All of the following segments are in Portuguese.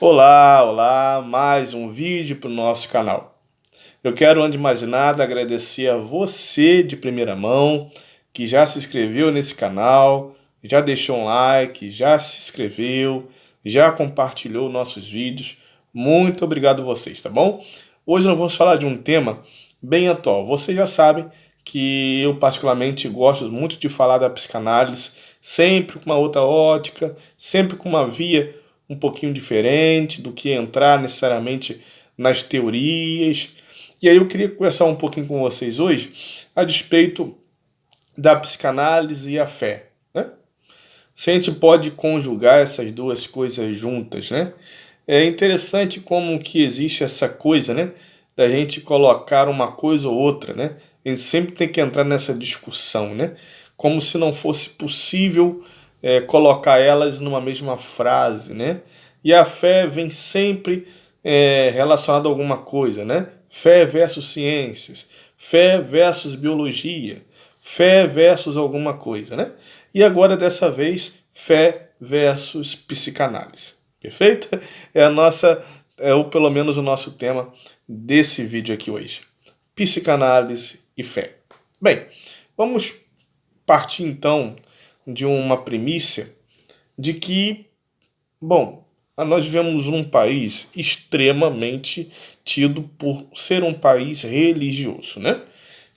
Olá, olá, mais um vídeo para o nosso canal. Eu quero, antes de mais nada, agradecer a você de primeira mão, que já se inscreveu nesse canal, já deixou um like, já se inscreveu, já compartilhou nossos vídeos. Muito obrigado a vocês, tá bom? Hoje nós vamos falar de um tema bem atual. Vocês já sabem que eu particularmente gosto muito de falar da psicanálise, sempre com uma outra ótica, sempre com uma via um pouquinho diferente do que entrar necessariamente nas teorias. E aí eu queria conversar um pouquinho com vocês hoje a respeito da psicanálise e a fé, né? Se a gente pode conjugar essas duas coisas juntas, né? É interessante como que existe essa coisa, né? Da gente colocar uma coisa ou outra, né? A gente sempre tem que entrar nessa discussão, né? Como se não fosse possível colocar elas numa mesma frase, né? E a fé vem sempre relacionada a alguma coisa, né? Fé versus ciências, fé versus biologia, fé versus alguma coisa, né? E agora, dessa vez, fé versus psicanálise. Perfeito? Ou pelo menos o nosso tema desse vídeo aqui hoje. Psicanálise e fé. Bem, vamos partir então de uma premissa de que, bom, nós vivemos num país extremamente tido por ser um país religioso, né?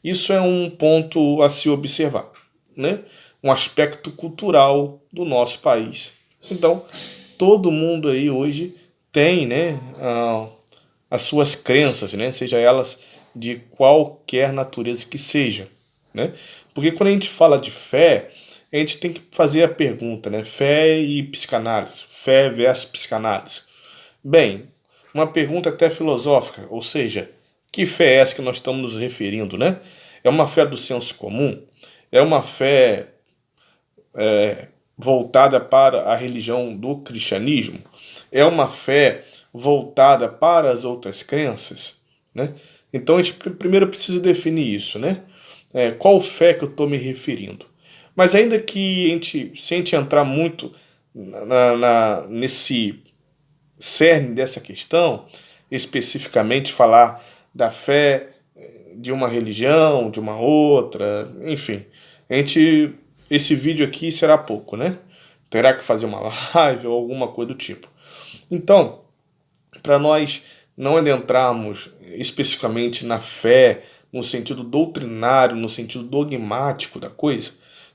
Isso é um ponto a se observar, né? Um aspecto cultural do nosso país. Então, todo mundo aí hoje tem, né, as suas crenças, né? Seja elas de qualquer natureza que seja, né? Porque quando a gente fala de fé, a gente tem que fazer a pergunta, né? Fé e psicanálise, fé versus psicanálise. Bem, uma pergunta até filosófica, ou seja, que fé é essa que nós estamos nos referindo, né? É uma fé do senso comum? É uma fé voltada para a religião do cristianismo? É uma fé voltada para as outras crenças, né? Então a gente primeiro precisa definir isso, né? Qual fé que eu estou me referindo? Mas ainda que se a gente entrar muito nesse cerne dessa questão, especificamente falar da fé de uma religião, de uma outra, enfim, esse vídeo aqui será pouco, né? Terá que fazer uma live ou alguma coisa do tipo. Então, para nós não adentrarmos especificamente na fé, no sentido doutrinário, no sentido dogmático da coisa,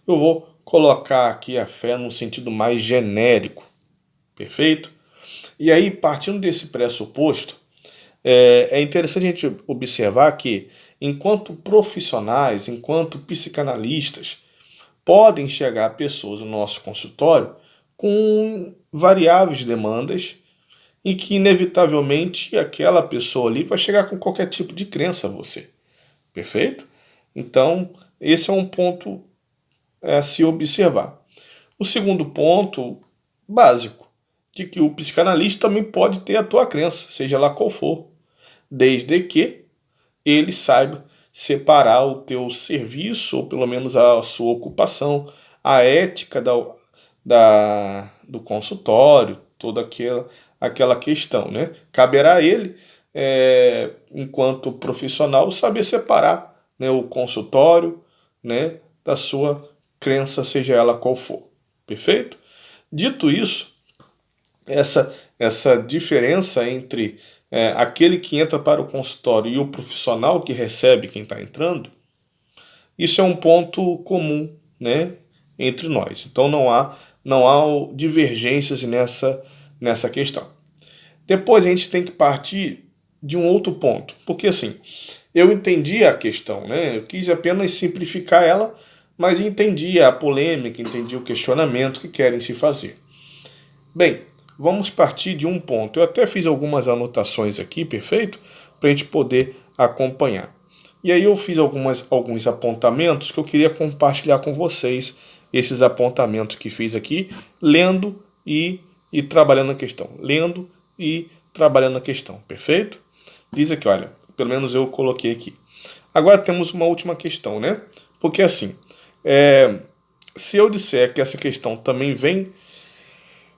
eu vou colocar aqui a fé num sentido mais genérico, perfeito? E aí, partindo desse pressuposto, é interessante a gente observar que, enquanto profissionais, enquanto psicanalistas, podem chegar pessoas no nosso consultório com variáveis demandas e que, inevitavelmente, aquela pessoa ali vai chegar com qualquer tipo de crença a você. Perfeito? Então, esse é um ponto a se observar. O segundo ponto básico, de que o psicanalista também pode ter a tua crença, seja lá qual for, desde que ele saiba separar o teu serviço, ou pelo menos a sua ocupação, a ética do consultório, toda aquela questão, né? Caberá a ele, enquanto profissional, saber separar, né, o consultório, né, da sua crença, seja ela qual for. Perfeito? Dito isso, essa diferença entre aquele que entra para o consultório e o profissional que recebe quem está entrando, isso é um ponto comum, né, entre nós. Então não há divergências nessa questão. Depois a gente tem que partir de um outro ponto, porque assim, eu entendi a questão, né, eu quis apenas simplificar ela, mas entendi a polêmica, entendi o questionamento que querem se fazer. Bem, vamos partir de um ponto. Eu até fiz algumas anotações aqui, perfeito? Para a gente poder acompanhar. E aí eu fiz alguns apontamentos que eu queria compartilhar com vocês, esses apontamentos que fiz aqui, lendo e trabalhando a questão. Lendo e trabalhando a questão, perfeito? Diz aqui, olha, pelo menos eu coloquei aqui. Agora temos uma última questão, né? Porque assim, se eu disser que essa questão também vem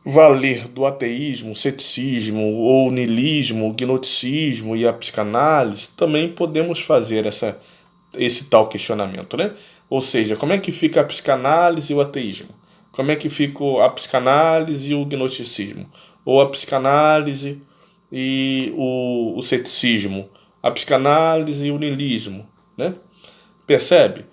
valer do ateísmo, ceticismo, ou niilismo, gnosticismo e a psicanálise, também podemos fazer esse tal questionamento, né? Ou seja, como é que fica a psicanálise e o ateísmo? Como é que fica a psicanálise e o gnosticismo? Ou a psicanálise e o ceticismo? A psicanálise e o niilismo, né? Percebe?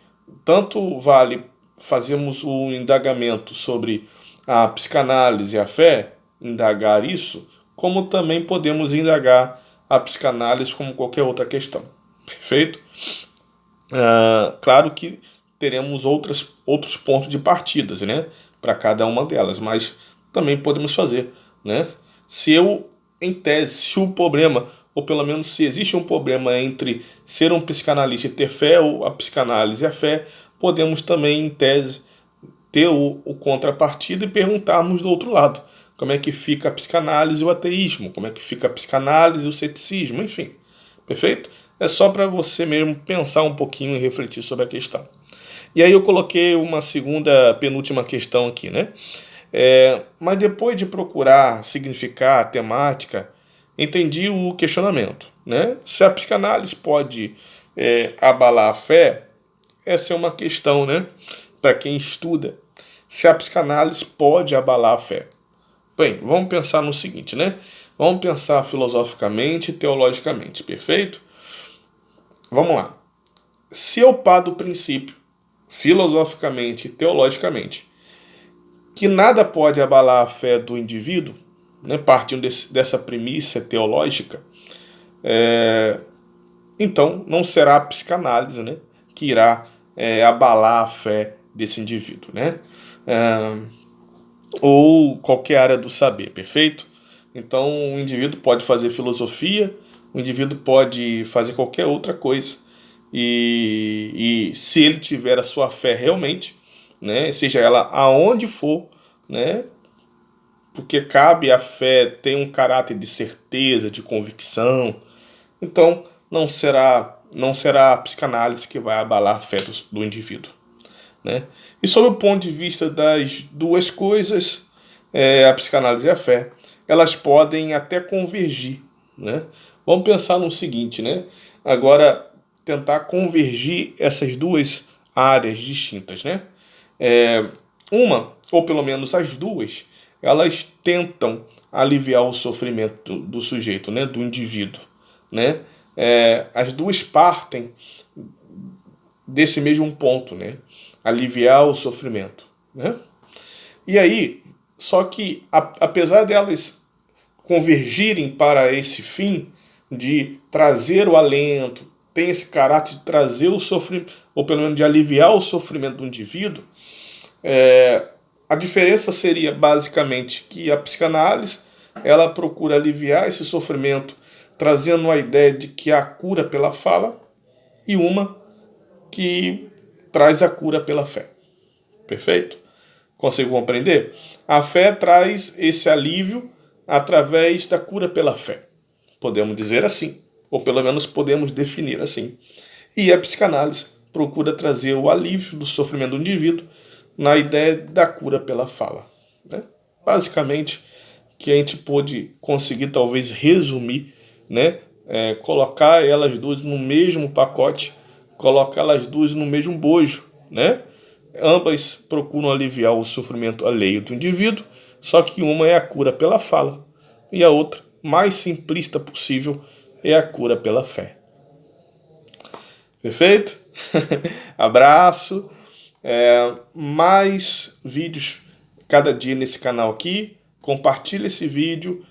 Tanto vale fazermos o indagamento sobre a psicanálise e a fé, indagar isso, como também podemos indagar a psicanálise como qualquer outra questão. Perfeito? Claro que teremos outros pontos de partidas, né? Para cada uma delas, mas também podemos fazer, né? Se eu, em tese, se o problema, ou pelo menos se existe um problema entre ser um psicanalista e ter fé, ou a psicanálise e a fé, podemos também, em tese, ter o contrapartida e perguntarmos do outro lado. Como é que fica a psicanálise e o ateísmo? Como é que fica a psicanálise e o ceticismo? Enfim, perfeito? É só para você mesmo pensar um pouquinho e refletir sobre a questão. E aí eu coloquei uma segunda, penúltima questão aqui, né? Mas depois de procurar significar a temática, entendi o questionamento, né? Se a psicanálise pode abalar a fé, essa é uma questão, né? Para quem estuda, se a psicanálise pode abalar a fé. Bem, vamos pensar no seguinte, né? Vamos pensar filosoficamente e teologicamente, perfeito? Vamos lá. Se eu paro do princípio, filosoficamente e teologicamente, que nada pode abalar a fé do indivíduo, né, partindo dessa premissa teológica, então não será a psicanálise, né, que irá abalar a fé desse indivíduo, né? Ou qualquer área do saber, perfeito? Então o indivíduo pode fazer filosofia, o indivíduo pode fazer qualquer outra coisa, e se ele tiver a sua fé realmente, né, seja ela aonde for, né, porque cabe a fé ter um caráter de certeza, de convicção, então não será a psicanálise que vai abalar a fé do indivíduo, né? E sob o ponto de vista das duas coisas, a psicanálise e a fé, elas podem até convergir, né? Vamos pensar no seguinte, né? Agora, tentar convergir essas duas áreas distintas, né? Uma, ou pelo menos as duas, elas tentam aliviar o sofrimento do sujeito, né? Do indivíduo, né? As duas partem desse mesmo ponto, né? Aliviar o sofrimento, né? E aí, só que apesar delas convergirem para esse fim de trazer o alento, tem esse caráter de trazer o sofrimento, ou pelo menos de aliviar o sofrimento do indivíduo, a diferença seria basicamente que a psicanálise ela procura aliviar esse sofrimento trazendo a ideia de que há cura pela fala e uma que traz a cura pela fé. Perfeito? Consigo compreender? A fé traz esse alívio através da cura pela fé. Podemos dizer assim, ou pelo menos podemos definir assim. E a psicanálise procura trazer o alívio do sofrimento do indivíduo na ideia da cura pela fala, né? Basicamente, que a gente pôde conseguir talvez resumir, né? Colocar elas duas no mesmo pacote, colocar elas duas no mesmo bojo, né? Ambas procuram aliviar o sofrimento alheio do indivíduo, só que uma é a cura pela fala e a outra, mais simplista possível, é a cura pela fé. Perfeito? Abraço. Mais vídeos cada dia nesse canal aqui. Compartilhe esse vídeo.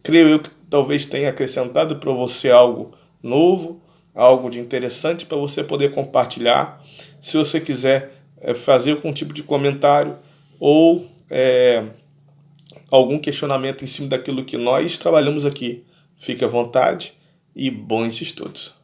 Creio eu que talvez tenha acrescentado para você algo novo, algo de interessante para você poder compartilhar. Se você quiser fazer algum tipo de comentário ou algum questionamento em cima daquilo que nós trabalhamos aqui, fique à vontade e bons estudos.